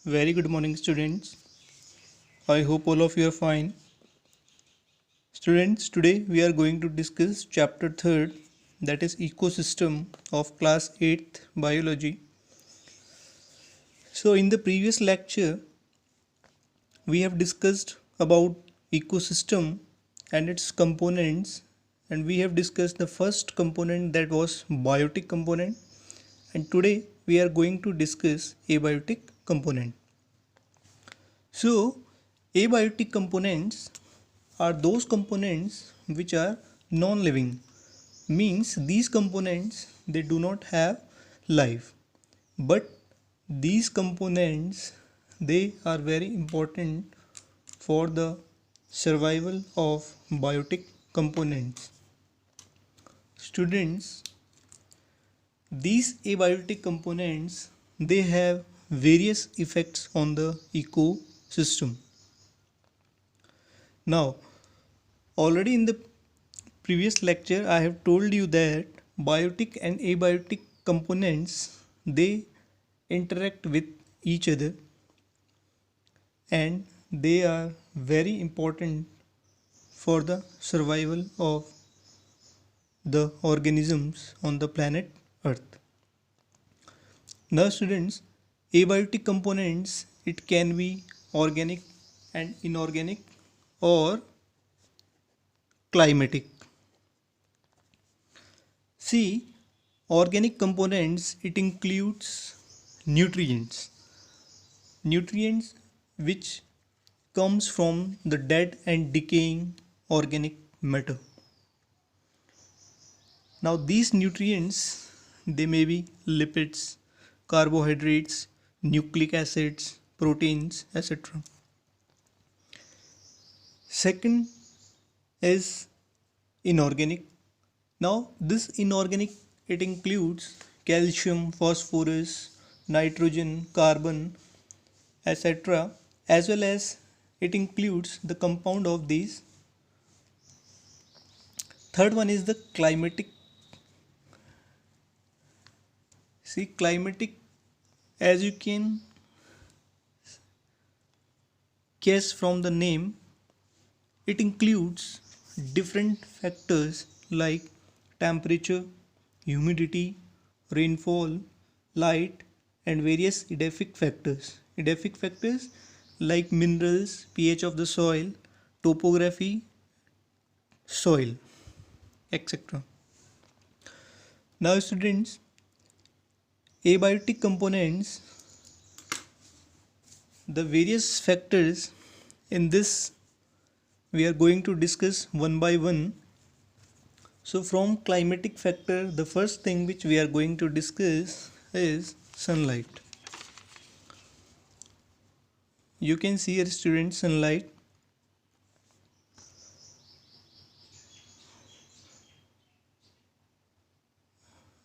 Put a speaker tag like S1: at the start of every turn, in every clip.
S1: Very good morning, students. I hope all of you are fine. Students, today we are going to discuss chapter 3rd, that is ecosystem of class 8th biology. So in the previous lecture we have discussed about ecosystem and its components, and we have discussed the first component, that was biotic component, and today we are going to discuss abiotic component. So abiotic components are those components which are non-living, means these components they do not have life, but these components they are very important for the survival of biotic components. Students, these abiotic components they have various effects on the ecosystem. Now, already in the previous lecture I have told you that biotic and abiotic components they interact with each other and they are very important for the survival of the organisms on the planet Earth. Now students, abiotic components it can be organic and inorganic or climatic. See, organic components it includes nutrients. Nutrients which comes from the dead and decaying organic matter. Now these nutrients they may be lipids, carbohydrates, nucleic acids, proteins, etc. Second is inorganic. Now this inorganic it includes calcium, phosphorus, nitrogen, carbon, etc., as well as it includes the compound of these. Third one is the climatic. See, climatic, as you can guess from the name, it includes different factors like temperature, humidity, rainfall, light, and various edaphic factors. Edaphic factors like minerals, pH of the soil, topography, soil, etc. Now students, abiotic components, the various factors in this we are going to discuss one by one. So from climatic factor, the first thing which we are going to discuss is sunlight. You can see here student sunlight.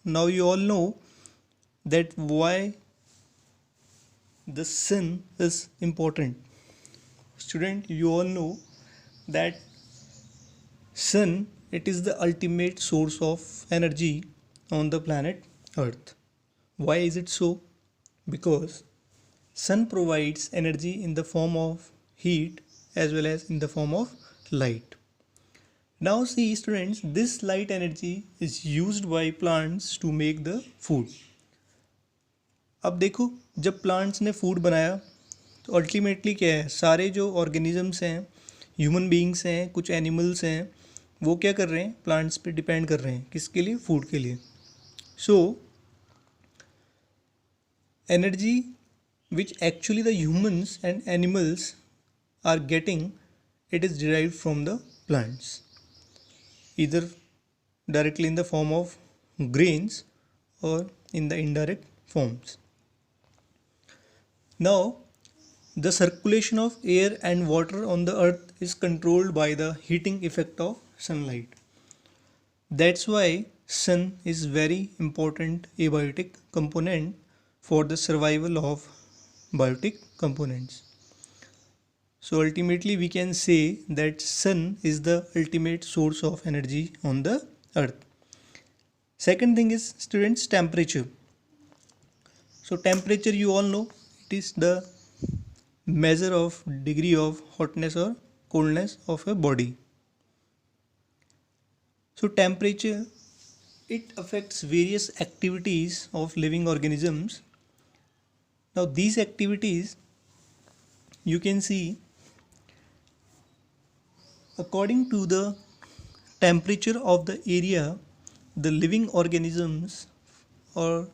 S1: Now you all know that why the sun is important. Student, you all know that sun it is the ultimate source of energy on the planet Earth. Why is it so? Because sun provides energy in the form of heat as well as in the form of light. Now see students, this light energy is used by plants to make the food. अब देखो, जब plants ने food बनाया तो ultimately क्या है, सारे जो ऑर्गेनिजम्स हैं, ह्यूमन बीइंग्स हैं, कुछ एनिमल्स हैं, वो क्या कर रहे हैं, प्लांट्स पे डिपेंड कर रहे हैं, किसके लिए, फूड के लिए. So energy which actually the humans and animals are getting, it is derived from the plants, either directly in the form of grains or in the indirect forms. Now the circulation of air and water on the earth is controlled by the heating effect of sunlight. That's why sun is very important abiotic component for the survival of biotic components. So ultimately we can say that sun is the ultimate source of energy on the earth. Second thing is students temperature. So temperature you all know, it is the measure of degree of hotness or coldness of a body. So temperature, it affects various activities of living organisms. Now these activities you can see according to the temperature of the area, the living organisms or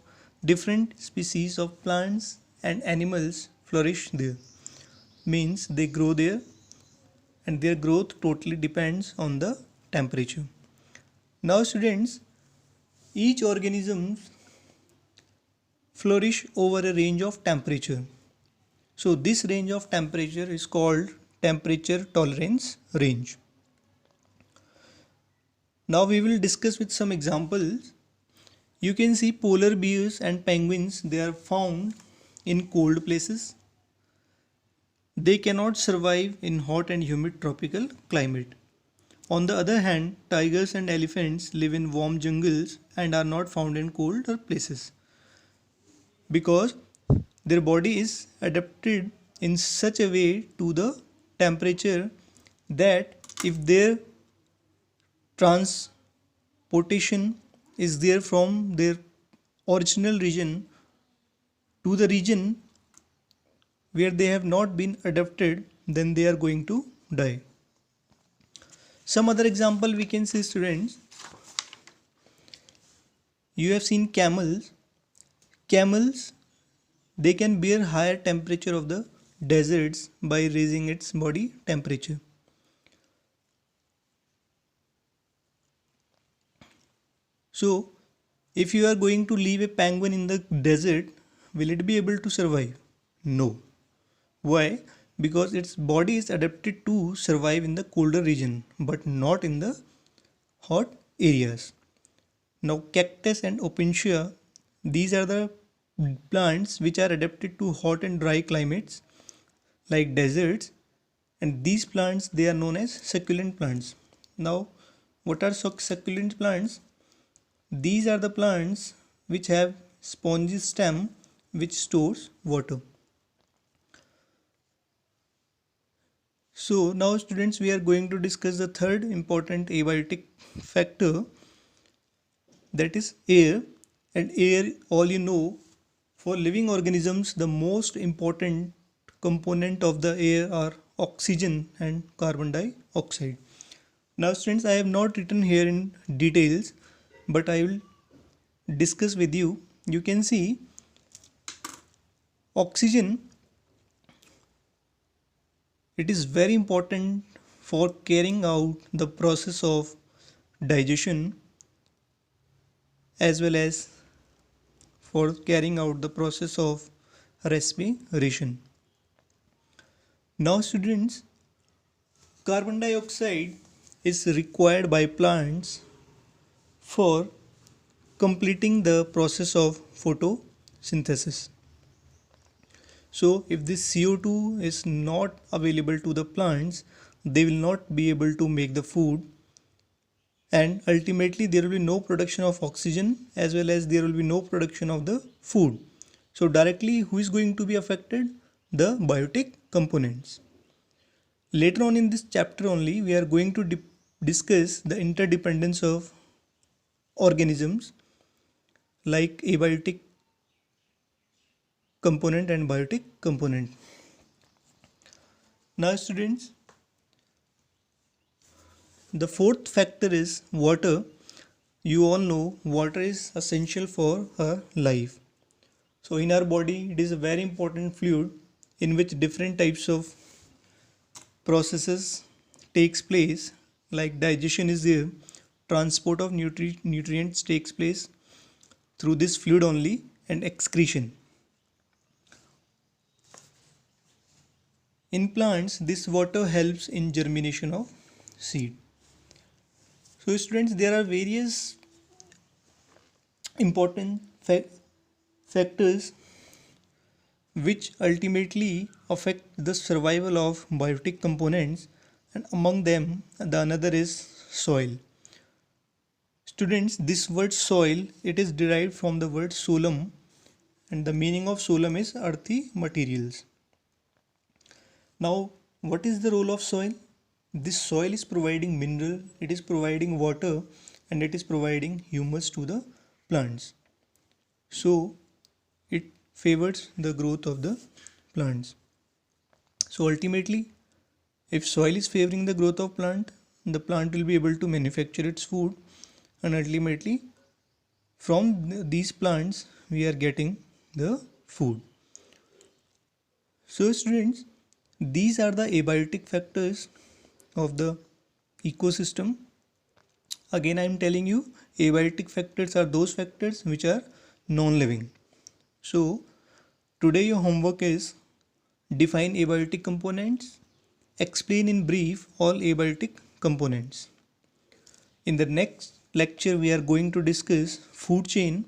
S1: different species of plants and animals flourish there. Means they grow there, and their growth totally depends on the temperature. Now students, each organism flourish over a range of temperature. So this range of temperature is called temperature tolerance range. Now we will discuss with some examples. You can see polar bears and penguins, they are found in cold places. They cannot survive in hot and humid tropical climate. On the other hand, tigers and elephants live in warm jungles and are not found in colder places because their body is adapted in such a way to the temperature that if their transportation is there from their original region to the region where they have not been adapted, then they are going to die. Some other example we can see, students. You have seen camels. Camels, they can bear higher temperature of the deserts by raising its body temperature. So, if you are going to leave a penguin in the desert, will it be able to survive? No. Why? Because its body is adapted to survive in the colder region, but not in the hot areas. Now, cactus and opuntia, these are the plants which are adapted to hot and dry climates like deserts, and these plants, they are known as succulent plants. Now, what are succulent plants? These are the plants which have spongy stem which stores water. So now students, we are going to discuss the third important abiotic factor, that is air. And air, all you know, for living organisms the most important component of the air are oxygen and carbon dioxide. Now students, I have not written here in details, but I will discuss with you. You can see oxygen, it is very important for carrying out the process of digestion as well as for carrying out the process of respiration. Now students, carbon dioxide is required by plants for completing the process of photosynthesis. So if this CO2 is not available to the plants, they will not be able to make the food, and ultimately there will be no production of oxygen as well as there will be no production of the food. So directly who is going to be affected? The biotic components. Later on in this chapter only, we are going to discuss the interdependence of organisms like abiotic component and biotic component. Now students, the fourth factor is water. You all know water is essential for our life. So in our body, it is a very important fluid in which different types of processes takes place, like digestion is there, transport of nutrients takes place through this fluid only, and excretion. In plants, this water helps in germination of seed. So students, there are various important factors which ultimately affect the survival of biotic components, and among them the another is soil. Students, this word soil, it is derived from the word solum, and the meaning of solum is earthy materials. Now, what is the role of soil? This soil is providing mineral, it is providing water, and it is providing humus to the plants. So it favors the growth of the plants. So ultimately, if soil is favoring the growth of plant, the plant will be able to manufacture its food, and ultimately from these plants we are getting the food. So students, these are the abiotic factors of the ecosystem. Again, I am telling you, abiotic factors are those factors which are non-living. So today your homework is define abiotic components, explain in brief all abiotic components. In the next lecture we are going to discuss food chain